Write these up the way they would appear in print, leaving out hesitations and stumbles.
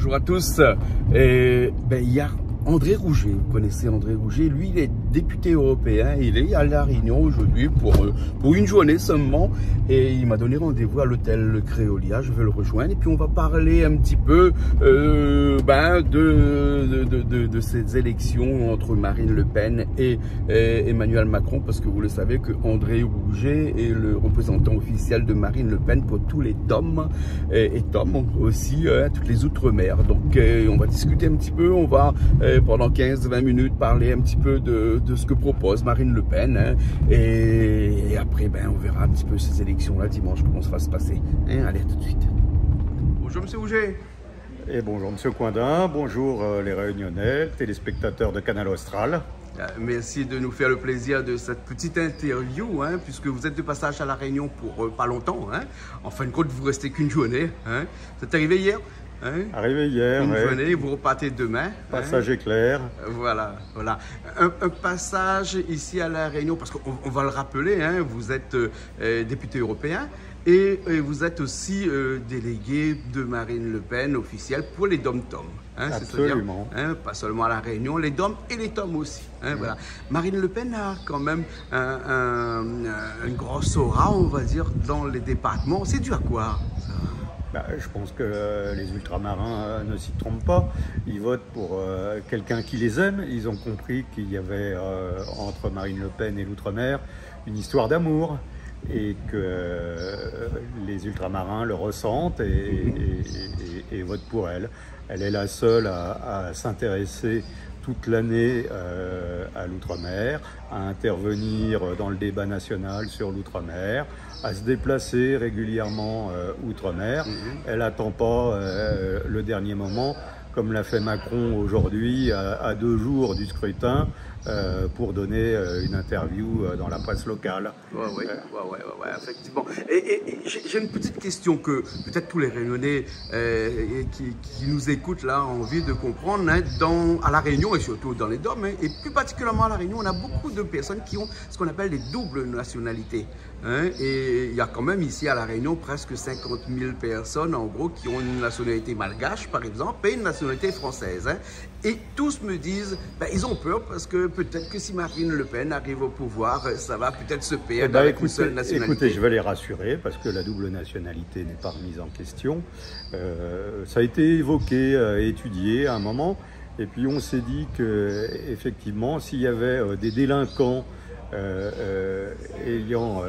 bonjour à tous. Et il y a André Rouget, vous connaissez André Rouget, lui il est député européen, il est à La Réunion aujourd'hui pour une journée seulement et il m'a donné rendez-vous à l'hôtel Créolia, je vais le rejoindre et puis on va parler un petit peu de ces élections entre Marine Le Pen et Emmanuel Macron, parce que vous le savez que André Rouget est le représentant officiel de Marine Le Pen pour tous les DOM et TOM aussi, toutes les outre-mer. Donc on va discuter un petit peu, on va pendant 15-20 minutes parler un petit peu de ce que propose Marine Le Pen et après on verra un petit peu ces élections là dimanche, comment ça va se passer. Allez, à tout de suite. Bonjour monsieur Rouget. Et bonjour monsieur Coindin, bonjour les Réunionnais, téléspectateurs de Canal Austral. Merci de nous faire le plaisir de cette petite interview, puisque vous êtes de passage à La Réunion pour pas longtemps. En fin de compte, vous restez qu'une journée. Vous êtes arrivé hier. Arrivé hier, une journée, vous repartez demain. Passage éclair. Voilà. Un passage ici à La Réunion, parce qu'on va le rappeler, vous êtes député européen et vous êtes aussi délégué de Marine Le Pen officiel pour les DOM-TOM. Absolument. Pas seulement à La Réunion, les DOM et les TOM aussi. Voilà. Marine Le Pen a quand même une grosse aura, on va dire, dans les départements. C'est dû à quoi ça? Je pense que les ultramarins ne s'y trompent pas. Ils votent pour quelqu'un qui les aime. Ils ont compris qu'il y avait entre Marine Le Pen et l'outre-mer une histoire d'amour et que les ultramarins le ressentent et votent pour elle. Elle est la seule à s'intéresser toute l'année à l'outre-mer, à intervenir dans le débat national sur l'outre-mer, à se déplacer régulièrement outre-mer. Elle n'attend pas le dernier moment, comme l'a fait Macron aujourd'hui, à 2 jours du scrutin, pour donner une interview dans la presse locale. Ouais, effectivement. Et j'ai une petite question que peut-être tous les Réunionnais qui nous écoutent là ont envie de comprendre. À La Réunion et surtout dans les DOM, et plus particulièrement à La Réunion, on a beaucoup de personnes qui ont ce qu'on appelle des doubles nationalités. Et il y a quand même ici à La Réunion presque 50 000 personnes en gros qui ont une nationalité malgache par exemple et une nationalité française. Et tous me disent, ils ont peur parce que peut-être que si Marine Le Pen arrive au pouvoir, ça va peut-être se perdre avec une seule nationalité. Écoutez, je vais les rassurer parce que la double nationalité n'est pas remise en question. Ça a été évoqué, étudié à un moment, et puis on s'est dit que effectivement, s'il y avait des délinquants ayant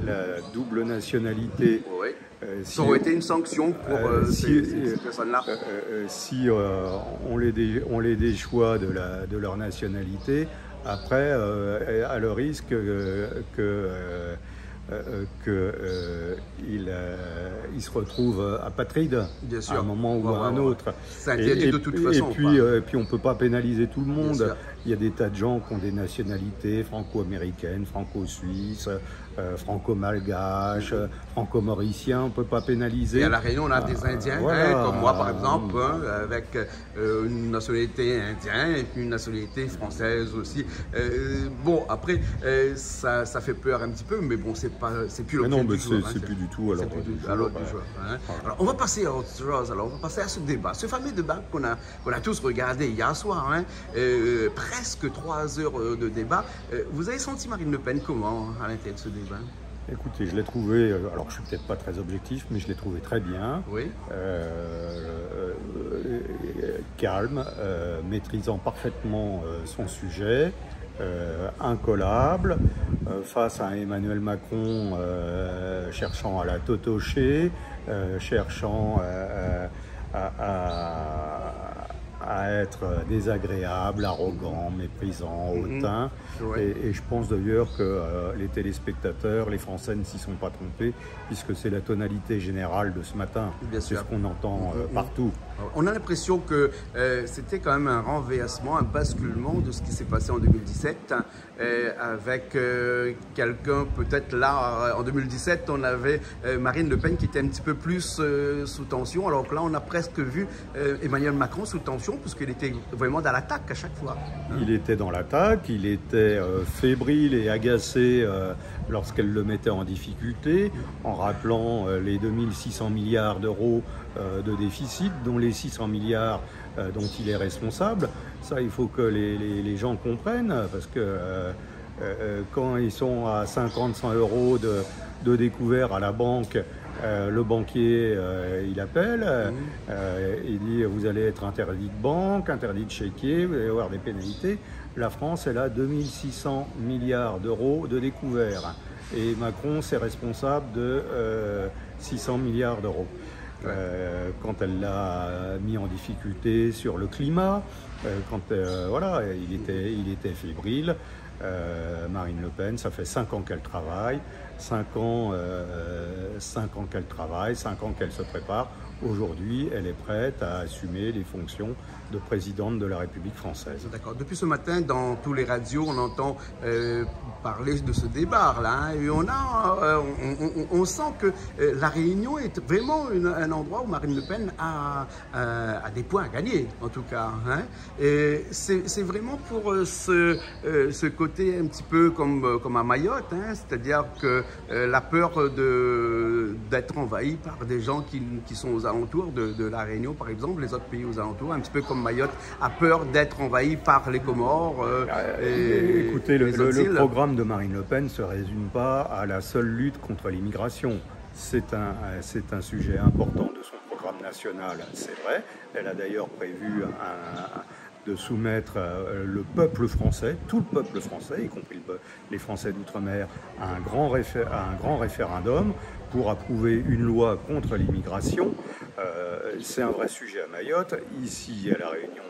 la double nationalité, ça aurait été une sanction pour ces personnes-là. Si on les déchoit de leur nationalité, après, à le risque qu'ils se retrouvent apatrides à un moment ou à un autre. C'est interdit de toute façon. Et puis on ne peut pas pénaliser tout le monde. Il y a des tas de gens qui ont des nationalités franco-américaines, franco-suisses, franco-malgaches, franco-mauriciens. On ne peut pas pénaliser. Et à La Réunion, on a des Indiens, comme moi par exemple, avec une nationalité indienne et puis une nationalité française aussi. Bon, après, ça fait peur un petit peu, mais bon, c'est plus l'objet du jour. C'est plus du tout à l'ordre du jour. Alors, on va passer à autre chose. Alors, on va passer à ce débat, ce fameux débat qu'on a tous regardé hier soir, presque 3 heures de débat. Vous avez senti Marine Le Pen comment à l'intérieur de ce débat? Écoutez, je l'ai trouvé, alors je suis peut-être pas très objectif, mais je l'ai trouvé très bien, calme, maîtrisant parfaitement son sujet, incollable, face à Emmanuel Macron cherchant à la totocher, cherchant à être désagréable, arrogant, méprisant, hautain. Et je pense d'ailleurs que les téléspectateurs, les Français ne s'y sont pas trompés, puisque c'est la tonalité générale de ce matin. C'est ce qu'on entend partout. On a l'impression que c'était quand même un renversement, un basculement de ce qui s'est passé en 2017, avec quelqu'un peut-être là, en 2017, on avait Marine Le Pen qui était un petit peu plus sous tension, alors que là on a presque vu Emmanuel Macron sous tension, puisqu'il était vraiment dans l'attaque à chaque fois. Il était dans l'attaque, il était fébrile et agacé lorsqu'elle le mettait en difficulté, en rappelant les 2600 milliards d'euros de déficit, dont les 600 milliards dont il est responsable. Ça, il faut que les gens comprennent, parce que quand ils sont à 50-100 euros de découvert à la banque, le banquier, il appelle, il dit vous allez être interdit de banque, interdit de chéquier, vous allez avoir des pénalités. La France, elle a 2600 milliards d'euros de découvert. Et Macron, c'est responsable de 600 milliards d'euros. Quand elle l'a mis en difficulté sur le climat, voilà, il était fébrile. Marine Le Pen, ça fait 5 ans qu'elle travaille, 5 ans qu'elle travaille, 5 ans qu'elle se prépare. Aujourd'hui, elle est prête à assumer les fonctions de présidente de la République française. D'accord. Depuis ce matin, dans tous les radios, on entend parler de ce débat-là, et on sent que la Réunion est vraiment un endroit où Marine Le Pen a des points à gagner, en tout cas. Hein. C'est vraiment pour ce côté un petit peu comme à Mayotte, hein, c'est-à-dire que la peur d'être envahi par des gens qui sont aux alentours de la Réunion, par exemple, les autres pays aux alentours, un petit peu comme Mayotte a peur d'être envahi par les Comores. Écoutez, le programme de Marine Le Pen ne se résume pas à la seule lutte contre l'immigration. C'est un sujet important de son programme national, c'est vrai. Elle a d'ailleurs prévu de soumettre le peuple français, tout le peuple français, y compris les Français d'outre-mer, à un grand référendum pour approuver une loi contre l'immigration. C'est un vrai sujet à Mayotte. Ici, à La Réunion,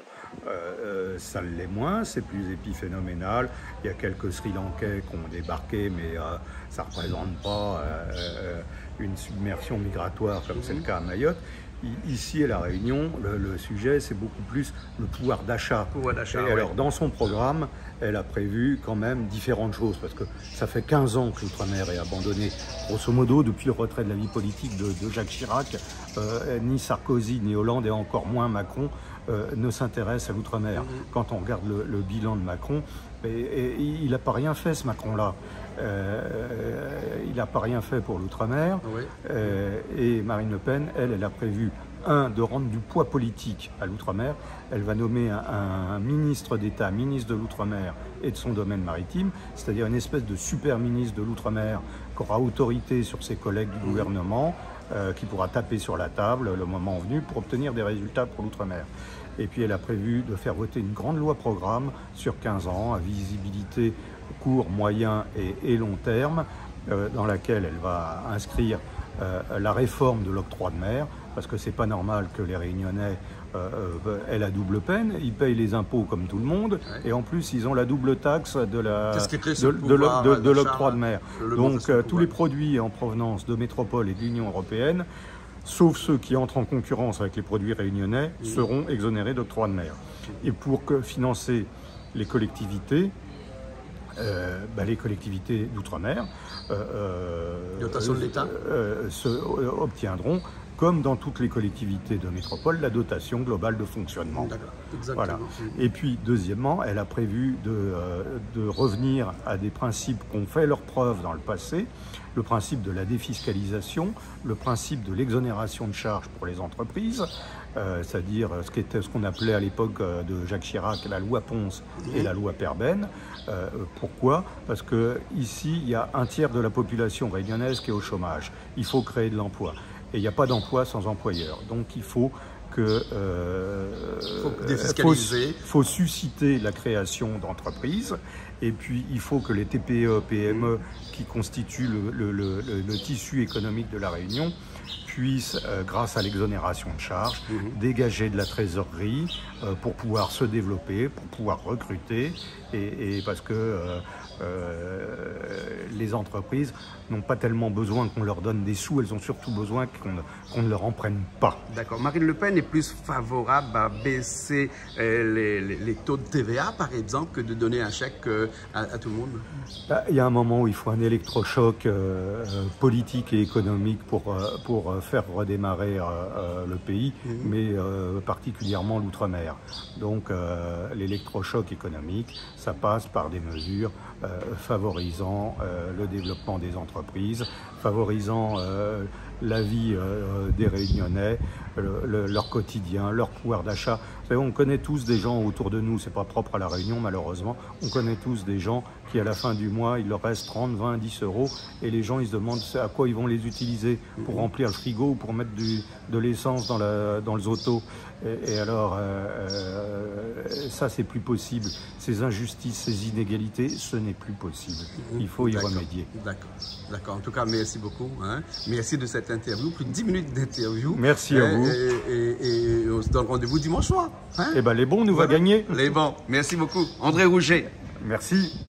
ça l'est moins, c'est plus épiphénoménal. Il y a quelques Sri Lankais qui ont débarqué, mais ça ne représente pas une submersion migratoire comme c'est le cas à Mayotte. Ici, à La Réunion, le sujet, c'est beaucoup plus le pouvoir d'achat. Alors, dans son programme, elle a prévu quand même différentes choses, parce que ça fait 15 ans que l'outre-mer est abandonné. Grosso modo, depuis le retrait de la vie politique de Jacques Chirac, ni Sarkozy, ni Hollande, et encore moins Macron, ne s'intéressent à l'outre-mer. Quand on regarde le bilan de Macron, il n'a pas rien fait, ce Macron-là. Il n'a pas rien fait pour l'outre-mer. Oui. Et Marine Le Pen, elle a prévu, de rendre du poids politique à l'outre-mer. Elle va nommer un ministre d'État, ministre de l'outre-mer et de son domaine maritime, c'est-à-dire une espèce de super ministre de l'outre-mer qui aura autorité sur ses collègues du gouvernement, qui pourra taper sur la table le moment venu pour obtenir des résultats pour l'outre-mer. Et puis elle a prévu de faire voter une grande loi programme sur 15 ans, à visibilité court, moyen et long terme, dans laquelle elle va inscrire la réforme de l'octroi de mer, parce que c'est pas normal que les Réunionnais aient la double peine. Ils payent les impôts comme tout le monde, et en plus ils ont la double taxe de l'octroi de mer. Donc tous les produits en provenance de métropole et de l'Union européenne, sauf ceux qui entrent en concurrence avec les produits réunionnais, seront exonérés d'octroi de mer. Et pour financer les collectivités, d'outre-mer dotation de l'État obtiendront, comme dans toutes les collectivités de métropole, la dotation globale de fonctionnement. D'accord, exactement. Voilà. Et puis, deuxièmement, elle a prévu de revenir à des principes qui ont fait leur preuve dans le passé, le principe de la défiscalisation, le principe de l'exonération de charges pour les entreprises, c'est-à-dire ce qu'on appelait à l'époque de Jacques Chirac la loi Ponce et la loi Perben. Pourquoi? Parce que ici, il y a un tiers de la population réunionnaise qui est au chômage. Il faut créer de l'emploi. Et il n'y a pas d'emploi sans employeur. Donc il faut faut susciter la création d'entreprises, et puis il faut que les TPE, PME qui constituent le tissu économique de la Réunion puissent, grâce à l'exonération de charges, dégager de la trésorerie pour pouvoir se développer, pour pouvoir recruter, et parce que les entreprises n'ont pas tellement besoin qu'on leur donne des sous, elles ont surtout besoin qu'on ne leur en prenne pas. D'accord. Marine Le Pen est plus favorable à baisser les taux de TVA, par exemple, que de donner un chèque à tout le monde? Il y a un moment où il faut un électrochoc politique et économique pour faire redémarrer le pays, mais particulièrement l'outre-mer. Donc l'électrochoc économique, ça passe par des mesures favorisant le développement des entreprises, favorisant la vie des Réunionnais, leur quotidien, leur pouvoir d'achat. Vous savez, on connaît tous des gens autour de nous, c'est pas propre à la Réunion malheureusement, on connaît tous des gens qui à la fin du mois, il leur reste 30, 20, 10 euros et les gens ils se demandent à quoi ils vont les utiliser, pour remplir le frigo ou pour mettre de l'essence dans les autos. Et alors, ça c'est plus possible. Ces injustices, ces inégalités, ce n'est plus possible. Il faut y remédier. D'accord. En tout cas, merci beaucoup. Merci de cette interview. Plus de 10 minutes d'interview. Merci à vous. Et on se donne rendez-vous dimanche soir. Eh ben les bons nous va gagner. Les bons. Merci beaucoup. André Rouget. Merci.